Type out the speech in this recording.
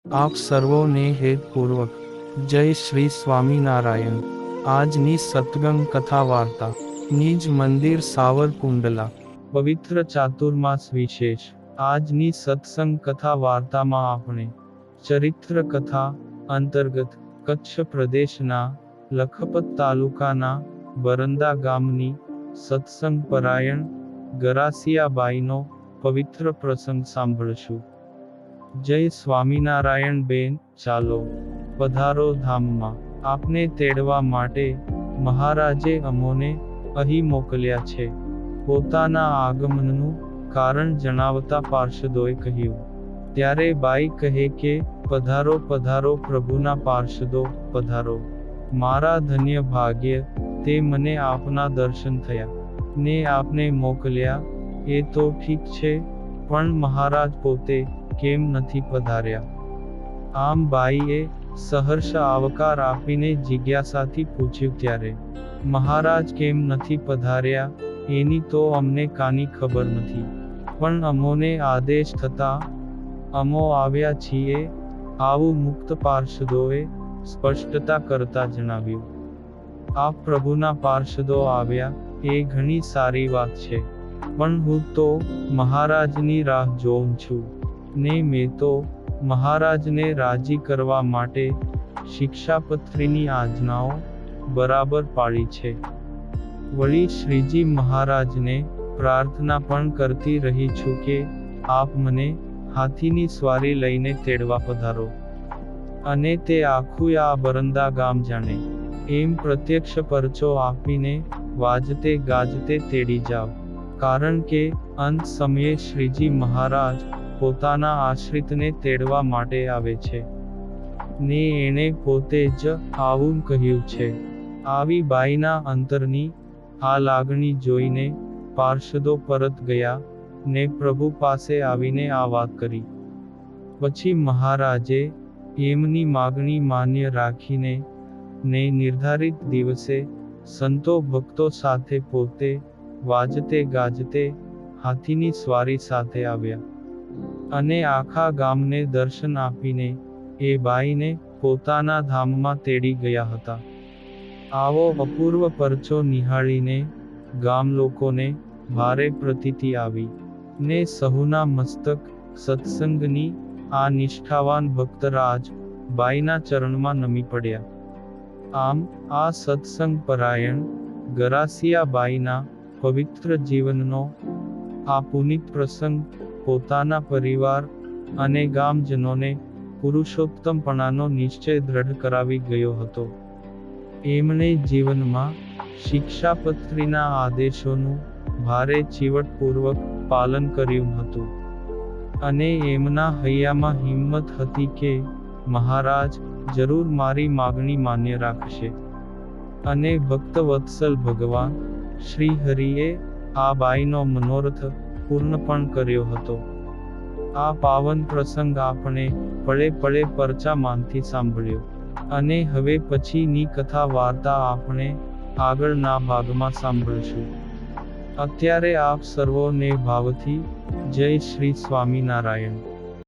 આપ સર્વોને હેતપૂર્વક જય શ્રી સ્વામિનારાયણ। આજની સત્સંગ કથા વાર્તા નિજ મંદિર સાવરકુંડલા પવિત્ર ચાતુર્માસ વિશેષ। આજની સત્સંગ કથા વાર્તામાં આપણે ચરિત્ર કથા અંતર્ગત કચ્છ પ્રદેશના લખપત તાલુકાના બરંદા ગામની સત્સંગ પરાયણ ગરાસિયાબાઈનો પવિત્ર પ્રસંગ સાંભળશું। જય સ્વામિનારાયણ બેન, ચાલો પધારો ધામમાં। આપને તેડવા માટે મહારાજે અમોને અહીં મોકલ્યા છે। પોતાના આગમનનું કારણ જણાવતા પાર્ષદોએ કહ્યું। ત્યારે બાઈ કહે કે પધારો પધારો પ્રભુના પાર્ષદો, પધારો। મારા ધન્ય ભાગ્ય તે મને આપના દર્શન થયા ને આપને મોકલ્યા એ તો ઠીક છે, પણ મહારાજ પોતે કેમ નથી પધાર્યા? આમ બાઈએ સહર્ષ આવકાર આપીને જિજ્ઞાસાથી પૂછ્યું। ત્યારે મહારાજ કેમ નથી પધાર્યા એની તો અમને કાની ખબર નથી, પણ અમોને આદેશ થતા અમો આવ્યા છીએ, આવું મુક્ત પાર્ષદોએ સ્પષ્ટતા કરતા જણાવ્યું। આપ પ્રભુના પાર્ષદો આવ્યા એ ઘણી સારી વાત છે, પણ હું તો મહારાજની રાહ જોઉં છું ને મેં તો મહારાજને રાજી કરવા માટે શિક્ષાપત્રીની આજ્ઞાઓ બરાબર પાળી છે। વળી શ્રીજી મહારાજને પ્રાર્થના પણ કરતી રહી છું કે આપ મને હાથીની સ્વારી લઈને તેડવા પધારો, અને તે આખું આ બરંદા ગામ જાણે એમ પ્રત્યક્ષ પરચો આપીને વાજતે ગાજતે તેડી જાવ, કારણ કે અંત સમયે શ્રીજી મહારાજ પોતાના આશ્રિતને તેડવા માટે આવે છે ને એણે પોતે જ આવું કહ્યું છે। આવી બાઈના અંતરની આ લાગણી જોઈને પાર્ષદો પરત ગયા ને પ્રભુ પાસે આવીને આ વાત કરી। પછી મહારાજે એમની માગણી માન્ય રાખીને ને નિર્ધારિત દિવસે સંતો ભક્તો સાથે પોતે વાજતે ગાજતે હાથીની સ્વારી સાથે આવ્યા અને આખા ગામને દર્શન આપીને એ બાઈને પોતાના ધામમાં તેડી ગયા હતા। આવો અપૂર્વ પરચો નિહાળીને ગામ લોકોને ભારે પ્રતીતિ આવી ને સહુના મસ્તક સત્સંગની આ નિષ્ઠાવાન ભક્તરાજ બાઈના ચરણમાં નમી પડ્યા। આમ આ સત્સંગ પરાયણ ગરાસિયાબાઈના પવિત્ર જીવનનો આ પુનિત પ્રસંગ પોતાના પરિવાર અને ગામજનોને પુરુષોત્તમપણાનો નિશ્ચય દ્રઢ કરાવી ગયો હતો। એમણે જીવનમાં શિક્ષાપત્રીના આદેશોનું ભારે ચીવટપૂર્વક પાલન કર્યું હતું, અને એમના હૈયામાં હિંમત હતી કે મહારાજ જરૂર મારી માગણી માન્ય રાખશે, અને ભક્તવત્સલ ભગવાન શ્રી હરિએ આ બાઈનો મનોરથ પૂર્ણ પણ કર્યો હતો। આ પાવન પ્રસંગ આપણે પળે પળે પરચામાંથી સાંભળ્યો, અને હવે પછીની કથા વાર્તા આપણે આગળના ભાગમાં સાંભળશું। અત્યારે આપ સર્વોને ભાવથી જય શ્રી સ્વામિનારાયણ।